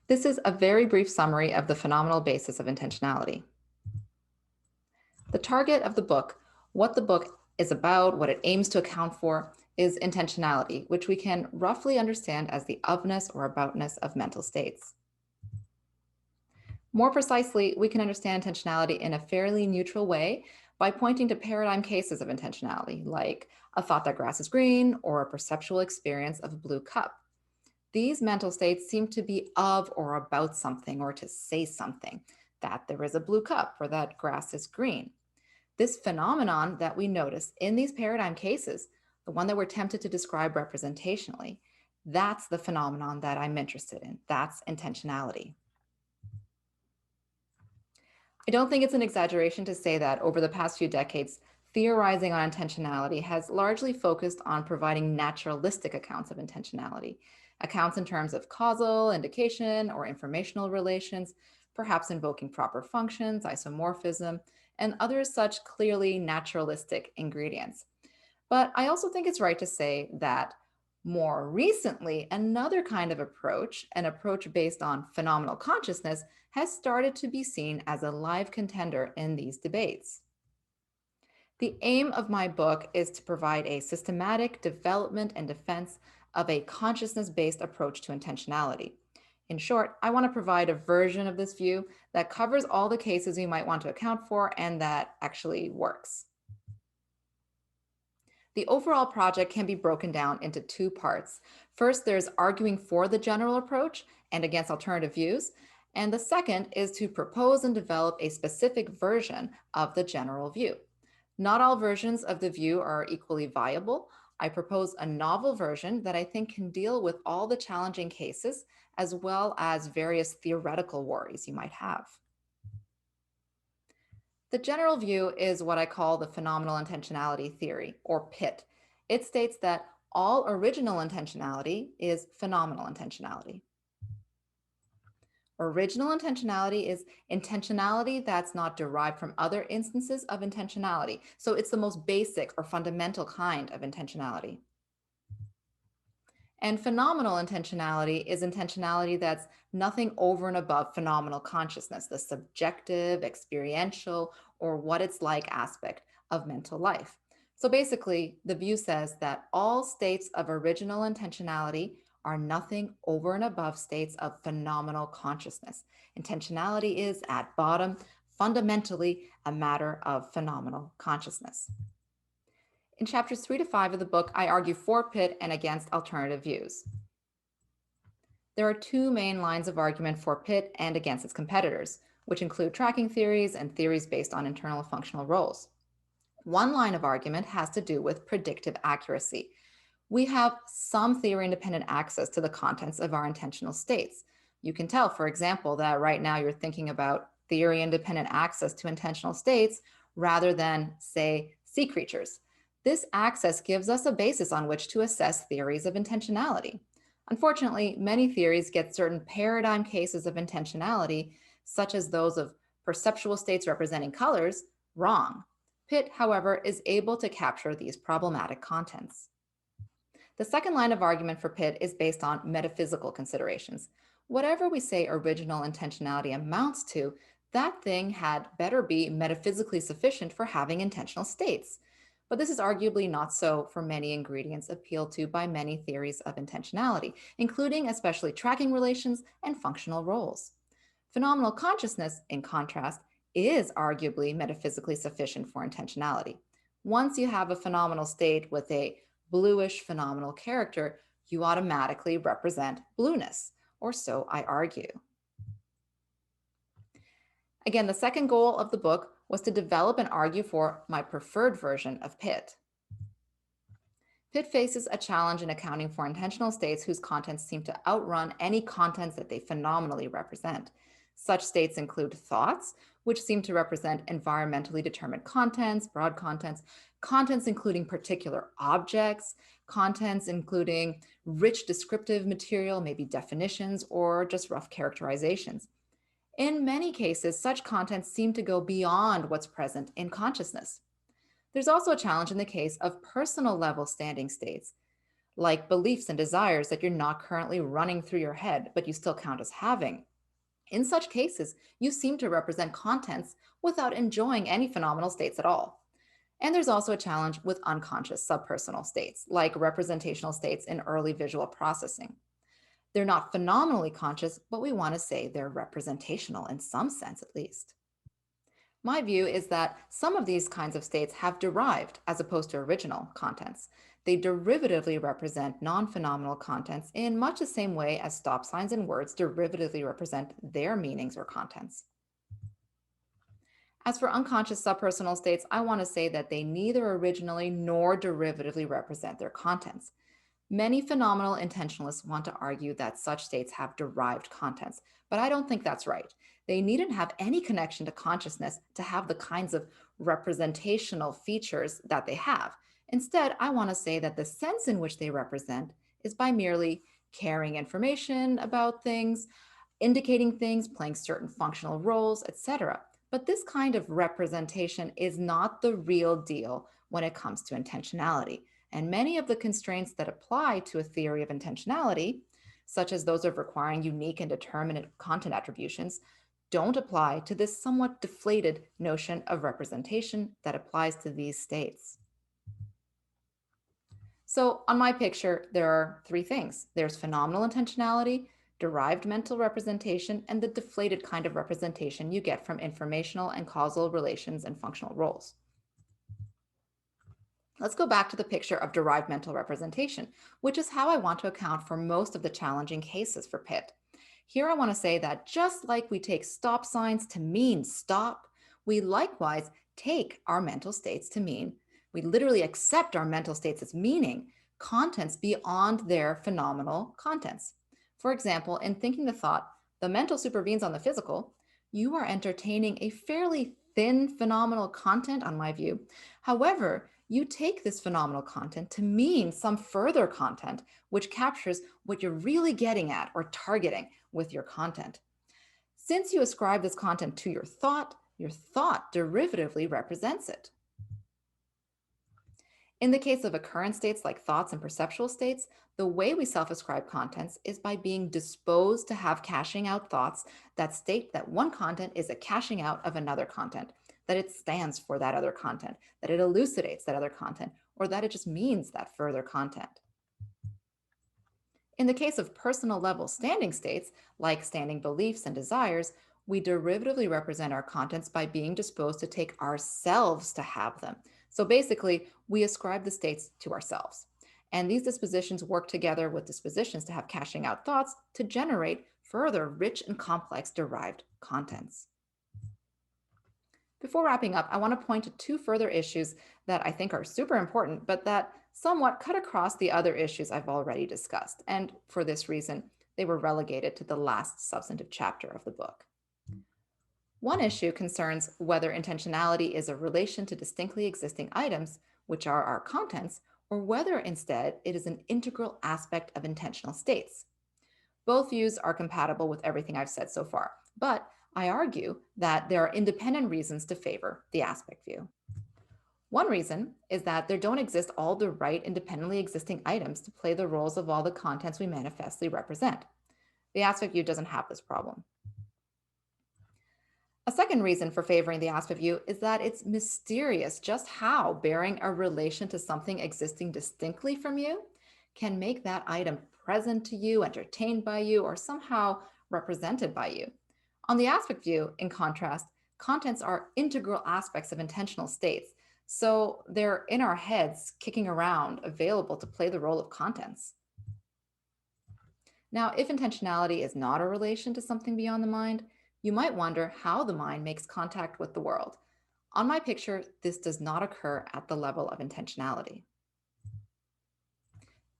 This is a very brief summary of the phenomenal basis of intentionality. The target of the book, what the book is about, what it aims to account for, is intentionality, which we can roughly understand as the ofness or aboutness of mental states. More precisely, we can understand intentionality in a fairly neutral way by pointing to paradigm cases of intentionality, like a thought that grass is green or a perceptual experience of a blue cup. These mental states seem to be of or about something or to say something, that there is a blue cup or that grass is green. This phenomenon that we notice in these paradigm cases, the one that we're tempted to describe representationally, that's the phenomenon that I'm interested in. That's intentionality. I don't think it's an exaggeration to say that over the past few decades, theorizing on intentionality has largely focused on providing naturalistic accounts of intentionality, accounts in terms of causal, indication, or informational relations, perhaps invoking proper functions, isomorphism, and other such clearly naturalistic ingredients. But I also think it's right to say that more recently, another kind of approach, an approach based on phenomenal consciousness, has started to be seen as a live contender in these debates. The aim of my book is to provide a systematic development and defense of a consciousness based approach to intentionality. In short, I want to provide a version of this view that covers all the cases you might want to account for and that actually works. The overall project can be broken down into two parts. First, there's arguing for the general approach and against alternative views. And the second is to propose and develop a specific version of the general view. Not all versions of the view are equally viable. I propose a novel version that I think can deal with all the challenging cases as well as various theoretical worries you might have. The general view is what I call the phenomenal intentionality theory, or PIT. It states that all original intentionality is phenomenal intentionality. Original intentionality is intentionality that's not derived from other instances of intentionality. So it's the most basic or fundamental kind of intentionality. And phenomenal intentionality is intentionality that's nothing over and above phenomenal consciousness, the subjective, experiential, or what it's like aspect of mental life. So basically, the view says that all states of original intentionality are nothing over and above states of phenomenal consciousness. Intentionality is, at bottom, fundamentally a matter of phenomenal consciousness. In chapters 3 to 5 of the book, I argue for PIT and against alternative views. There are two main lines of argument for PIT and against its competitors, which include tracking theories and theories based on internal functional roles. One line of argument has to do with predictive accuracy. We have some theory-independent access to the contents of our intentional states. You can tell, for example, that right now you're thinking about theory-independent access to intentional states rather than, say, sea creatures. This access gives us a basis on which to assess theories of intentionality. Unfortunately, many theories get certain paradigm cases of intentionality, such as those of perceptual states representing colors, wrong. Pitt, however, is able to capture these problematic contents. The second line of argument for Pitt is based on metaphysical considerations. Whatever we say original intentionality amounts to, that thing had better be metaphysically sufficient for having intentional states. But this is arguably not so for many ingredients appealed to by many theories of intentionality, including especially tracking relations and functional roles. Phenomenal consciousness, in contrast, is arguably metaphysically sufficient for intentionality. Once you have a phenomenal state with a bluish phenomenal character, you automatically represent blueness, or so I argue. Again, the second goal of the book was to develop and argue for my preferred version of Pitt. Pitt faces a challenge in accounting for intentional states whose contents seem to outrun any contents that they phenomenally represent. Such states include thoughts, which seem to represent environmentally determined contents, broad contents, contents including particular objects, contents including rich descriptive material, maybe definitions or just rough characterizations. In many cases, such contents seem to go beyond what's present in consciousness. There's also a challenge in the case of personal level standing states. like beliefs and desires that you're not currently running through your head, but you still count as having. In such cases, you seem to represent contents without enjoying any phenomenal states at all. And there's also a challenge with unconscious subpersonal states, like representational states in early visual processing. They're not phenomenally conscious, but we want to say they're representational in some sense at least. My view is that some of these kinds of states have derived, as opposed to original, contents. They derivatively represent non phenomenal contents in much the same way as stop signs and words derivatively represent their meanings or contents. As for unconscious subpersonal states, I want to say that they neither originally nor derivatively represent their contents. Many phenomenal intentionalists want to argue that such states have derived contents, but I don't think that's right. They needn't have any connection to consciousness to have the kinds of representational features that they have. Instead, I want to say that the sense in which they represent is by merely carrying information about things, indicating things, playing certain functional roles, etc. But this kind of representation is not the real deal when it comes to intentionality. And many of the constraints that apply to a theory of intentionality, such as those of requiring unique and determinate content attributions, don't apply to this somewhat deflated notion of representation that applies to these states. So, on my picture, there are three things: there's phenomenal intentionality, derived mental representation, and the deflated kind of representation you get from informational and causal relations and functional roles. Let's go back to the picture of derived mental representation, which is how I want to account for most of the challenging cases for Pitt. Here I want to say that just like we take stop signs to mean stop, we likewise take our mental states to mean, we literally accept our mental states as meaning contents beyond their phenomenal contents. For example, in thinking the thought, the mental supervenes on the physical, you are entertaining a fairly thin phenomenal content, on my view. However, you take this phenomenal content to mean some further content which captures what you're really getting at or targeting with your content. Since you ascribe this content to your thought derivatively represents it. In the case of occurrent states like thoughts and perceptual states, the way we self ascribe contents is by being disposed to have caching out thoughts that state that one content is a caching out of another content, that it stands for that other content, that it elucidates that other content, or that it just means that further content. In the case of personal level standing states, like standing beliefs and desires, we derivatively represent our contents by being disposed to take ourselves to have them. So basically, we ascribe the states to ourselves. And these dispositions work together with dispositions to have caching out thoughts to generate further rich and complex derived contents. Before wrapping up, I want to point to two further issues that I think are super important, but that somewhat cut across the other issues I've already discussed. And for this reason, they were relegated to the last substantive chapter of the book. One issue concerns whether intentionality is a relation to distinctly existing items, which are our contents, or whether instead it is an integral aspect of intentional states. Both views are compatible with everything I've said so far, but I argue that there are independent reasons to favor the aspect view. One reason is that there don't exist all the right independently existing items to play the roles of all the contents we manifestly represent. The aspect view doesn't have this problem. A second reason for favoring the aspect view is that it's mysterious just how bearing a relation to something existing distinctly from you can make that item present to you, entertained by you, or somehow represented by you. On the aspect view, in contrast, contents are integral aspects of intentional states. So they're in our heads, kicking around, available to play the role of contents. Now, if intentionality is not a relation to something beyond the mind, you might wonder how the mind makes contact with the world. On my picture, this does not occur at the level of intentionality,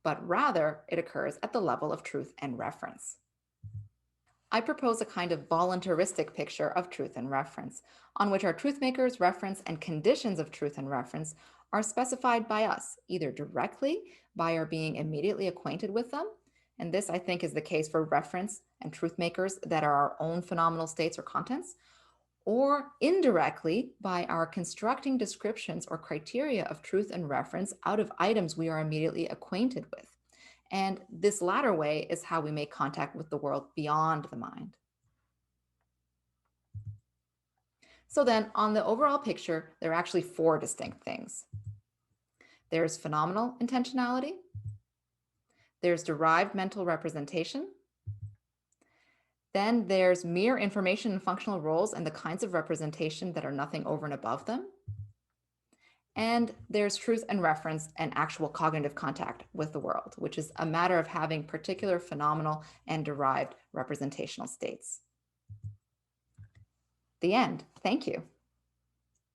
but rather it occurs at the level of truth and reference. I propose a kind of voluntaristic picture of truth and reference, on which our truth makers, reference, and conditions of truth and reference are specified by us, either directly by our being immediately acquainted with them, and this I think is the case for reference and truth makers that are our own phenomenal states or contents, or indirectly by our constructing descriptions or criteria of truth and reference out of items we are immediately acquainted with. And this latter way is how we make contact with the world beyond the mind. So then, on the overall picture, there are actually four distinct things. There's phenomenal intentionality, there's derived mental representation, then there's mere information and functional roles and the kinds of representation that are nothing over and above them. And there's truth and reference and actual cognitive contact with the world, which is a matter of having particular phenomenal and derived representational states. The end. Thank you.